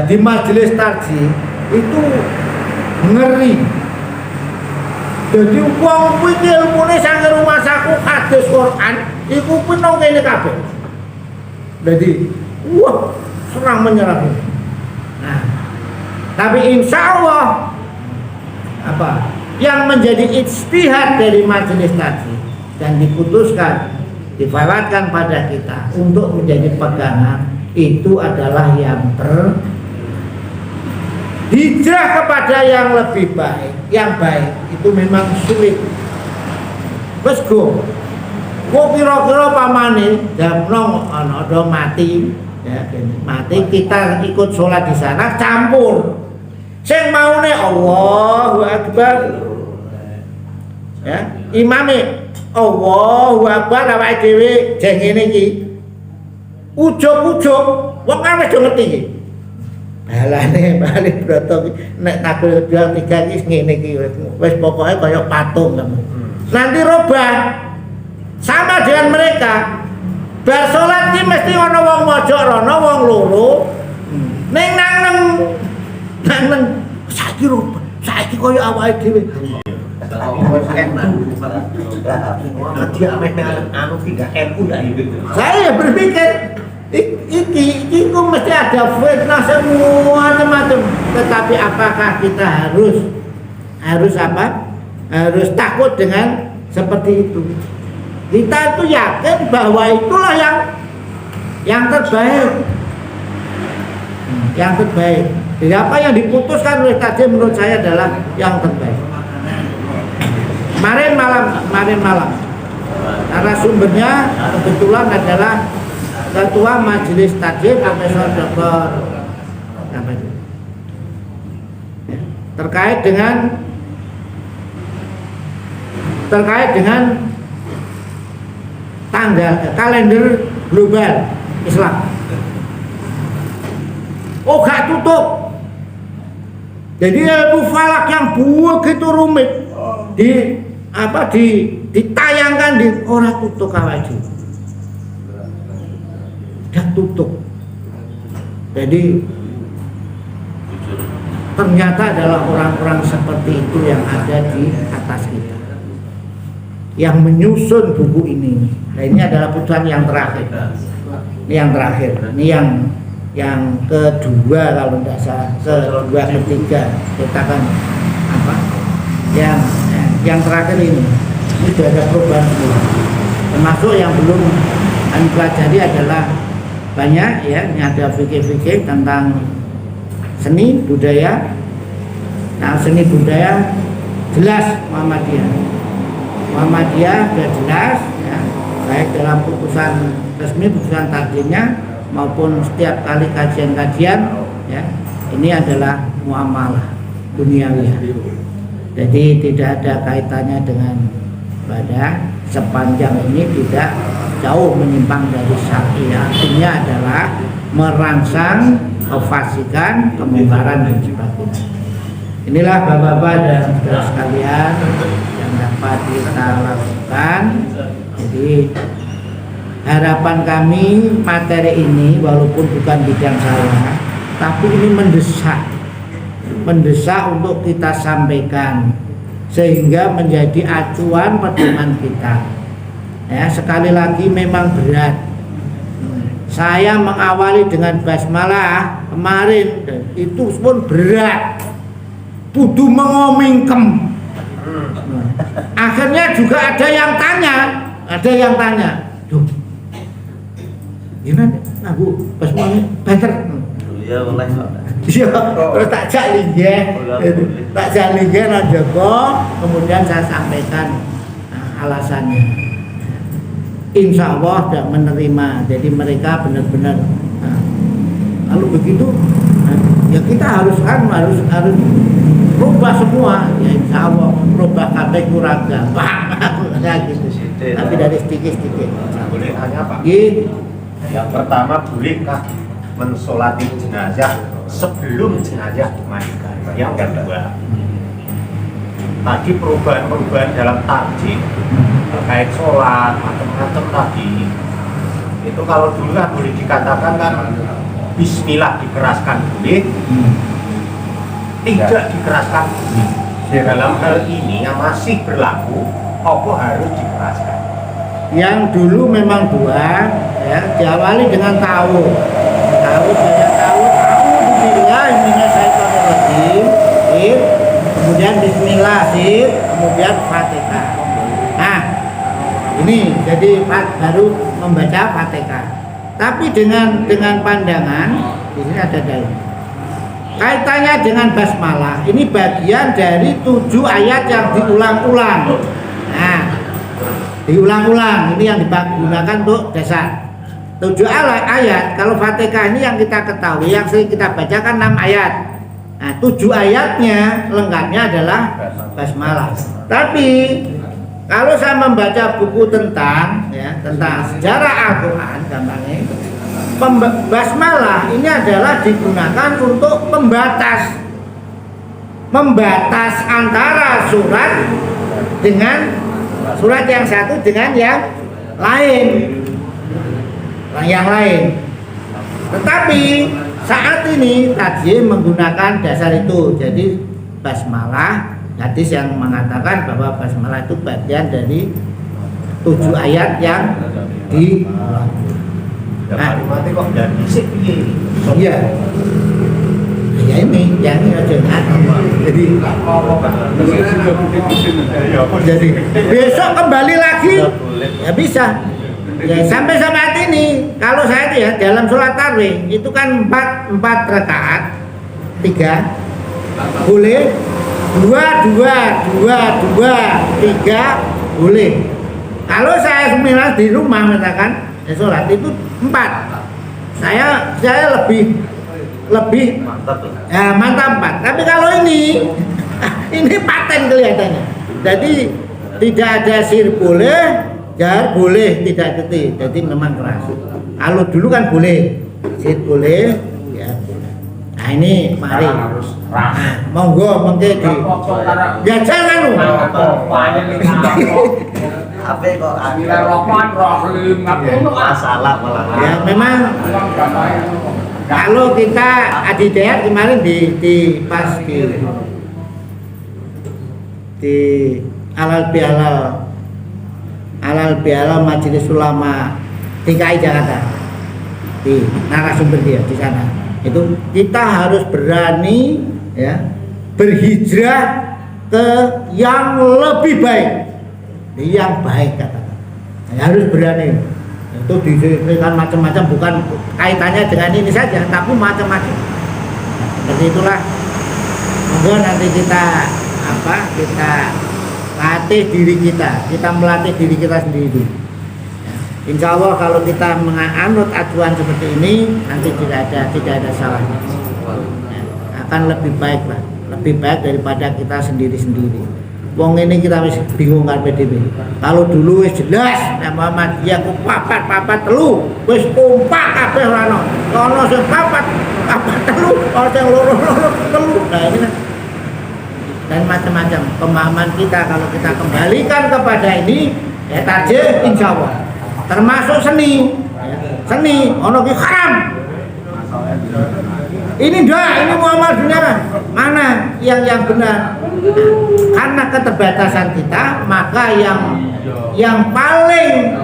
di majelis tarjih itu ngeri. Jadi wong kuwi ilmune sange rumah saku hadis Quran, iku kuwi nang kene kabeh. Jadi wah, serang menyerang. Nah, tapi insya Allah apa yang menjadi ijtihad dari majelis tadi dan diputuskan, difalatkan pada kita untuk menjadi pegangan itu adalah yang hijrah kepada yang lebih baik. Yang baik itu memang sulit. Wes go. Kok kira-kira pamane damno ana mati. Ya, mati kita ikut sholat di sana campur. Sing maune Allahu Akbar. Ya, imame Allahu Akbar awake dhewe jeng ngene iki. Ujug-ujug wong wis do ngerti iki. Balane bali broto nek takbir 2 3 iki ngene iki wis pokoke kaya patung. Nanti robah sama dengan mereka. Bar salat iki mesti ana wong mojok rono, wong loro. Ning nang saiki robah. Saiki kaya awake dhewe. Saya berpikir iki mesti ada fitnah semua macam. Tetapi apakah kita harus apa? Harus takut dengan seperti itu? Kita itu yakin bahwa itulah yang terbaik. Yang terbaik. Jadi apa yang diputuskan oleh tadi menurut saya adalah yang terbaik. Kemarin malam narasumbernya kebetulan adalah Ketua Majelis Taklim Profesor Dr. apa itu? Terkait dengan tanggal kalender global Islam. Oh, gak tutup. Jadi ilmu falak yang begitu rumit ditayangkan di orang tutup kawaji. Dah tutup. Jadi ternyata adalah orang-orang seperti itu yang ada di atas kita, yang menyusun buku ini. Nah, ini adalah putusan yang terakhir. Ini yang terakhir. Ini yang kedua kalau tidak salah, ketiga kita kan apa? Yang terakhir ini sudah ada perubahan semua. Termasuk yang belum kami pelajari adalah banyak ya, ini ada fikih-fikih tentang seni budaya. Nah, seni budaya jelas Muhammadiyah sudah jelas ya, baik dalam putusan resmi, putusan takdirnya maupun setiap kali kajian-kajian ya, ini adalah muamalah duniawiyah. Jadi tidak ada kaitannya dengan ibadah, sepanjang ini tidak jauh menyimpang dari syar'i. Artinya adalah merangsang, memfasikan, kemungkaran dan sebagainya. Inilah bapak-bapak dan saudara sekalian yang dapat kita lakukan. Jadi harapan kami materi ini walaupun bukan bidang saya, tapi ini mendesak untuk kita sampaikan sehingga menjadi acuan pedoman kita. Ya, sekali lagi memang berat. Saya mengawali dengan basmalah kemarin itu pun berat. Kudu mengomingkem. Akhirnya juga ada yang tanya, "Duh, gimana? Nah, Bu, basmalah better." Ya boleh. Iya, terus tak linggih nang Joko, kemudian saya sampaikan alasannya. Insya Allah tidak menerima, jadi mereka benar-benar. Kalau begitu, ya kita harus rubah semua, ya insya Allah rubah kabeh kurang gampang. Nah, gitu. Tapi dari sedikit-sedikit. Boleh tanya Pak? Gitu. Yang pertama, bolehkah mensolati jenazah sebelum jenazah dimandikan? Yang kedua, tadi perubahan-perubahan dalam takjil terkait sholat macam-macam tadi, itu kalau dulu kan boleh dikatakan kan Bismillah dikeraskan boleh, tidak dikeraskan boleh. Dalam hal ini yang masih berlaku, apa harus dikeraskan? Yang dulu memang dua, ya, diawali dengan tahu bismillah, kemudian bismillah, kemudian fatihah. Nah, ini jadi baru membaca fatihah. Tapi dengan pandangan di sini ada dalil. Kaitannya dengan basmalah, ini bagian dari 7 ayat yang diulang-ulang. Nah, diulang-ulang ini yang digunakan untuk dasar. 7 ayat, kalau Fatihah ini yang kita ketahui, yang sering kita bacakan 6 ayat. Nah, 7 ayatnya lengkapnya adalah basmalah. Tapi kalau saya membaca buku tentang sejarah Al-Quran, gampangnya basmalah ini adalah digunakan untuk membatas antara surat dengan surat yang satu dengan yang lain. Tetapi saat ini tadi menggunakan dasar itu, jadi basmalah, hadis yang mengatakan bahwa basmalah itu bagian dari 7 ayat yang diulang. Kalimatnya kok dan bisik Iya. Ya ini aja jadi besok kembali lagi ya bisa. Ya sampai saat ini kalau saya itu ya dalam sholat tarawih itu kan 4 rakaat 3 boleh 2 3 boleh. Kalau saya seminar di rumah misalkan sholat itu 4, saya lebih mantap 4. Tapi kalau ini paten kelihatannya. Jadi tidak ada sir boleh, jar boleh, tidak ketik. Jadi memang keras. Kalau dulu kan boleh, sir boleh, ya. Nah ini mari. Monggo mengke di. Ya jangan HP kok masalah malah. Ya memang kalau kita adidayat kemarin di alal bihalal Majelis Ulama DKI Jakarta, di narasumber dia di sana, itu kita harus berani ya berhijrah ke yang lebih baik. Yang baik katakan, harus berani. Itu diberikan macam-macam, bukan kaitannya dengan ini saja, tapi macam-macam. Seperti itulah. Monggo nanti kita latih diri kita melatih diri kita sendiri. Ya. Insya Allah kalau kita menganut acuan seperti ini, nanti tidak ada salahnya. Ya. Akan lebih baik lah, lebih baik daripada kita sendiri-sendiri. Wong ini kita wis bingung kan PDB. Kalau dulu wis jelas Muhammad ya ku papat telu wis kompak kabeh ora ono. Ono sing papat telu, ono sing loro telu. Nah ini kan. Dan macam-macam pemahaman kita kalau kita kembalikan kepada ini ya tajih insyaallah. Termasuk seni. Ya. Seni ono ki haram. Ini Muhammad benar. Mana yang benar? Karena keterbatasan kita, maka yang paling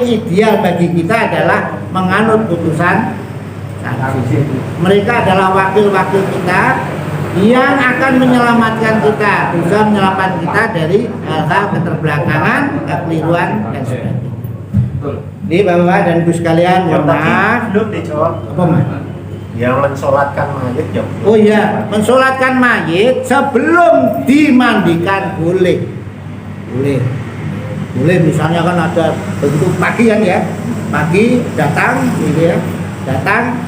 ideal bagi kita adalah menganut putusan saksi. Mereka adalah wakil-wakil kita yang akan menyelamatkan kita, bisa menyelamatkan kita dari hal-hal keterbelakangan, kekeliruan dan sebagainya. Ini Bapak dan Ibu sekalian, mohon maaf. Belum dijawab. Apa Mas? Yang mensolatkan mayit ya. Oh iya, mensolatkan mayit sebelum dimandikan boleh. Boleh misalnya kan ada bentuk pagi kan ya. Pagi datang gitu ya. Datang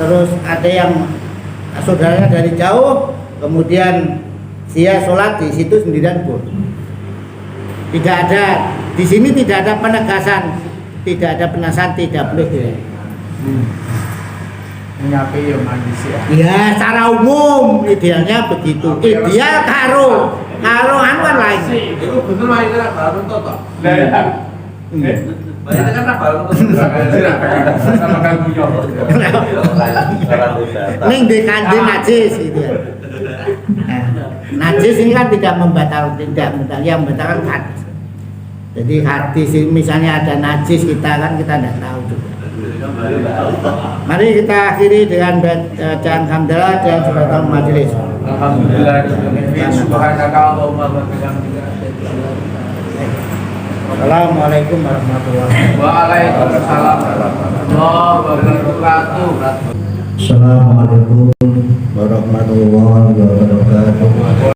terus ada yang saudaranya dari jauh kemudian dia sholat di situ sendirian boleh. Tidak ada di sini, tidak ada penegasan, tidak ada penasaran, tidak boleh dia. Nyapi ya manis ya. Ya, secara umum idealnya begitu. Ideal karo anu kan lain. Itu bener mah itu baru tuh toh. Hmm. Itu kan baru tuh. Sama kan punya. Ning di kanjeng najis gitu ya. Nah, najis ini kan tidak membatalkan, yang membatalkan hadis. Jadi hadis ini misalnya ada najis kita tidak tahu juga. Mari kita akhiri dengan bacaan hamdalah dan sebagian majelis. Alhamdulillah. Subhanakallahumma wa bihamdika. Assalamualaikum warahmatullahi wabarakatuh. Waalaikumsalam warahmatullahi wabarakatuh. Assalamualaikum warahmatullahi wabarakatuh.